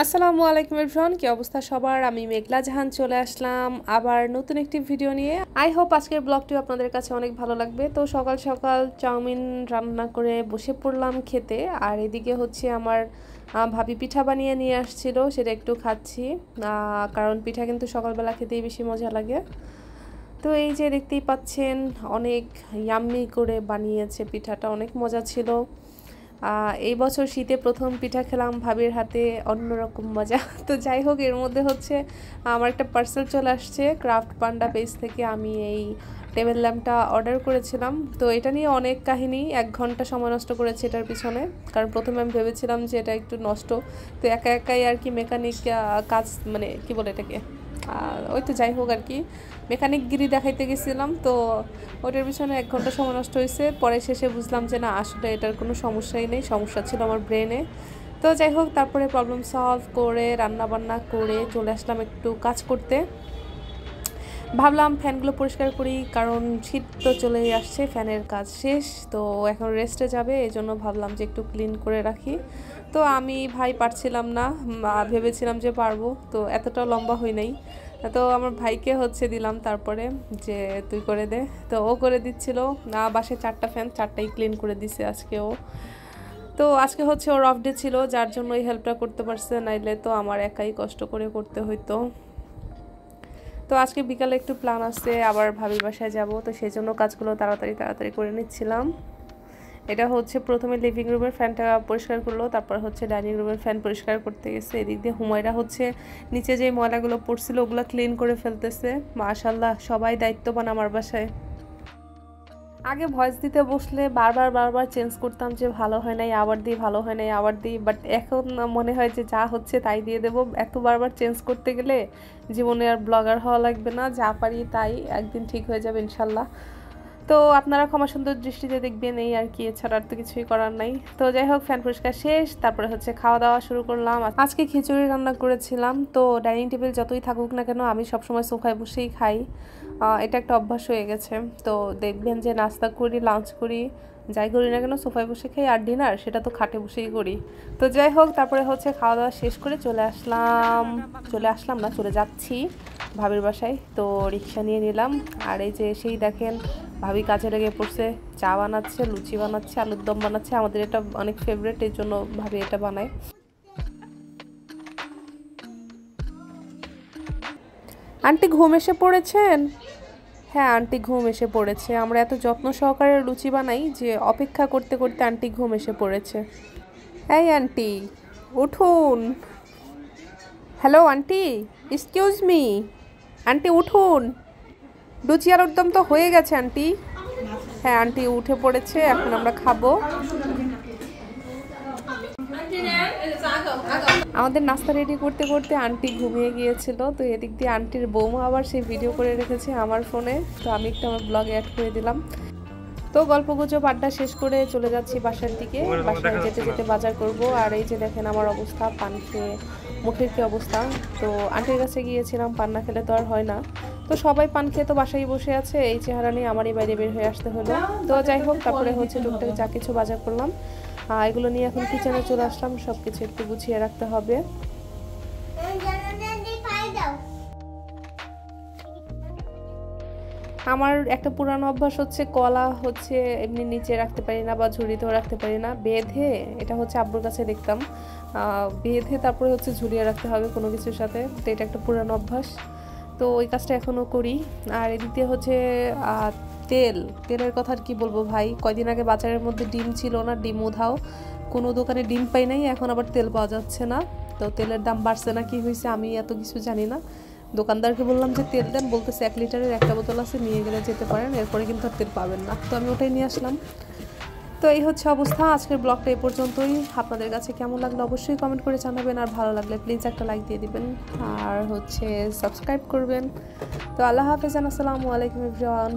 আসসালামু আলাইকুম এভরিওয়ান, কি অবস্থা সবার? আমি মেঘলা জাহান চলে আসলাম আবার নতুন একটি ভিডিও নিয়ে। আই হোপ আজকের ব্লগটিও আপনাদের কাছে অনেক ভালো লাগবে। তো সকাল সকাল চাউমিন রান্না করে বসে পড়লাম খেতে। আর এদিকে হচ্ছে আমার ভাবি পিঠা বানিয়ে নিয়ে আসছিল, সেটা একটু খাচ্ছি, কারণ পিঠা কিন্তু সকালবেলা খেতেই বেশি মজা লাগে। তো এই যে দেখতেই পাচ্ছেন অনেক ইয়াম্মি করে বানিয়েছে পিঠাটা, অনেক মজা ছিল। এই বছর শীতে প্রথম পিঠা খেলাম ভাবির হাতে, অন্যরকম মজা। তো যাই হোক, এর মধ্যে হচ্ছে আমার একটা পার্সেল চলে আসছে ক্রাফট পান্ডা পেজ থেকে। আমি এই টেবিল ল্যাম্পটা অর্ডার করেছিলাম। তো এটা নিয়ে অনেক কাহিনী, 1 ঘন্টা সময় নষ্ট করেছে এটার পিছনে। কারণ প্রথমে আমি ভেবেছিলাম যে এটা একটু নষ্ট, তো একা একাই আর কি মেকানিক কাজ, মানে কি বলে এটাকে, ওই তো যাই হোক আর কি, মেকানিকগিরি দেখাইতে গেছিলাম। তো ওটার পিছনে 1 ঘন্টা সময় নষ্ট হয়েছে। পরে শেষে বুঝলাম যে না, আসলে এটার কোনো সমস্যাই নেই, সমস্যা ছিল আমার ব্রেনে। তো যাই হোক, তারপরে প্রবলেম সলভ করে রান্না বান্না করে চলে আসলাম একটু কাজ করতে। ভাবলাম ফ্যানগুলো পরিষ্কার করি, কারণ শীত তো চলেই আসছে, ফ্যানের কাজ শেষ, তো এখন রেস্টে যাবে, এই জন্য ভাবলাম যে একটু ক্লিন করে রাখি। তো আমি ভাই পারছিলাম না, ভেবেছিলাম যে পারবো, তো এতটা লম্বা হই নাই। তো আমার ভাইকে হচ্ছে দিলাম তারপরে, যে তুই করে দে। তো ও করে দিচ্ছিল। বাসায় 4টা ফ্যান, 4টাই ক্লিন করে দিছে আজকে ও। তো আজকে হচ্ছে ওর অফ ডে ছিল, যার জন্য এই হেল্পটা করতে পারছে, নাইলে তো আমার একাই কষ্ট করে করতে হইতো। তো আজকে বিকালে একটু প্ল্যান আছে, আবার ভাবির বাসায় যাব, তো সেই জন্য কাজগুলো তাড়াতাড়ি করে নিচ্ছিলাম। এটা হচ্ছে প্রথমে লিভিং রুমের ফ্যানটা পরিষ্কার করলো, তারপর হচ্ছে ডাইনিং রুমের ফ্যান পরিষ্কার করতে গেছে। এদিক দিয়ে হুমায়রা হচ্ছে নিচে যে ময়লাগুলো পড়ছিল ওগুলো ক্লিন করে ফেলতেছে। মাশাআল্লাহ, সবাই দায়িত্ববান আমার বাসায়। আগে ভয়েস দিতে বসলে বারবার চেঞ্জ করতাম, যে ভালো হয় নাই আবার দিই, ভালো হয় নাই আবার দিই, বাট এখন মনে হয় যে যা হচ্ছে তাই দিয়ে দেবো। এত বারবার চেঞ্জ করতে গেলে জীবনে আর ব্লগার হওয়া লাগবে না, যা পারি তাই, একদিন ঠিক হয়ে যাবে ইনশাল্লাহ। তো আপনারা ক্ষমা সুন্দর দৃষ্টিতে দেখবেন, এই আর কি, এছাড়া আর তো কিছুই করার নাই। তো যাই হোক, ফ্যান পরিষ্কার শেষ, তারপরে হচ্ছে খাওয়া দাওয়া শুরু করলাম। আজকে খিচুড়ি রান্না করেছিলাম। তো ডাইনিং টেবিল যতই থাকুক না কেন, আমি সবসময় সোফায় বসেই খাই, এটা একটা অভ্যাস হয়ে গেছে। তো দেখবেন যে নাস্তা করি, লাঞ্চ করি, যাই করি না কেন সোফায় বসে খাই, আর ডিনার সেটা তো খাটে বসেই করি। তো যাই হোক, তারপরে হচ্ছে খাওয়া দাওয়া শেষ করে চলে যাচ্ছি ভাবির বাসায়। তো রিক্সা নিয়ে নিলাম, আর এই যে সেই দেখেন ভাবি কাজে লেগে পড়ছে, চা বানাচ্ছে, লুচি বানাচ্ছে, আলুর দম বানাচ্ছে। আমাদের এটা অনেক ফেভারিট, এই জন্য ভাবি এটা বানায়। আন্টি ঘুম এসে পড়েছেন? হ্যাঁ, আন্টি ঘুম এসে পড়েছে। আমরা এত যত্ন সহকারে লুচি বানাই যে অপেক্ষা করতে করতে আন্টি ঘুম এসে পড়েছে। এই আন্টি, উঠুন। Hello aunty, excuse me, aunty উঠুন। লুচি আলুর দম তো হয়ে গেছে আন্টি। হ্যাঁ, আন্টি উঠে পড়েছে, এখন আমরা খাবো। আমাদের নাস্তা রেডি করতে করতে আন্টি ঘুমিয়ে গিয়েছিল। তো এদিক দিয়ে আন্টির বৌমা আবার সেই ভিডিও করে রেখেছে আমার ফোনে, তো আমি একটু আমার ব্লগে অ্যাড করে দিলাম। তো গল্পগুজব আড্ডা শেষ করে চলে যাচ্ছি বাসার দিকে। বাসায় যেতে যেতে বাজার করব। আর এই যে দেখেন আমার অবস্থা, পান খেয়ে মুখের কি অবস্থা। তো আন্টির কাছে গিয়েছিলাম, পান না খেলে তো আর হয় না। তো সবাই পান খেয়ে তো বাসায় বসে আছে, এই চেহারা নিয়ে আমারই বাইরে বের হয়ে আসতে হলো। তো যাই হোক, তারপরে হচ্ছে টুকটাক যা কিছু বাজার করলাম, এগুলো নিয়ে এখন কিচেনে চলে আসলাম। সব কিছু একটু গুছিয়ে রাখতে হবে। আমার একটা পুরানো অভ্যাস হচ্ছে, কলা হচ্ছে এমনি নিচে রাখতে পারি না বা ঝুড়িতেও রাখতে পারি না, বেঁধে, এটা হচ্ছে আব্বুর কাছে দেখতাম, বেঁধে তারপরে হচ্ছে ঝুলিয়ে রাখতে হবে কোনো কিছুর সাথে। তো এটা একটা পুরানো অভ্যাস, তো ওই কাজটা এখনও করি। আর এদিক দিয়ে হচ্ছে তেলের কথা আর কি বলবো ভাই, কয়দিন আগে বাজারের মধ্যে ডিম ছিল না, ডিম উধাও, কোনো দোকানে ডিম পাই নাই, এখন আবার তেল পাওয়া যাচ্ছে না। তো তেলের দাম বাড়ছে না কি হয়েছে আমি এত কিছু জানি না। দোকানদারকে বললাম যে তেল দেন, বলতেছে 1 লিটারের একটা বোতল আছে, নিয়ে গেলে যেতে পারেন, এরপরে কিন্তু আর তেল পাবেন না। তো আমি ওটাই নিয়ে আসলাম। তো এই হচ্ছে অবস্থা। আজকের ব্লগটা এই পর্যন্তই। আপনাদের কাছে কেমন লাগলো অবশ্যই কমেন্ট করে জানাবেন, আর ভালো লাগলে প্লিজ একটা লাইক দিয়ে দিবেন, আর হচ্ছে সাবস্ক্রাইব করবেন। তো আল্লাহ হাফেজ, আসসালামু আলাইকুম এভরিওয়ান।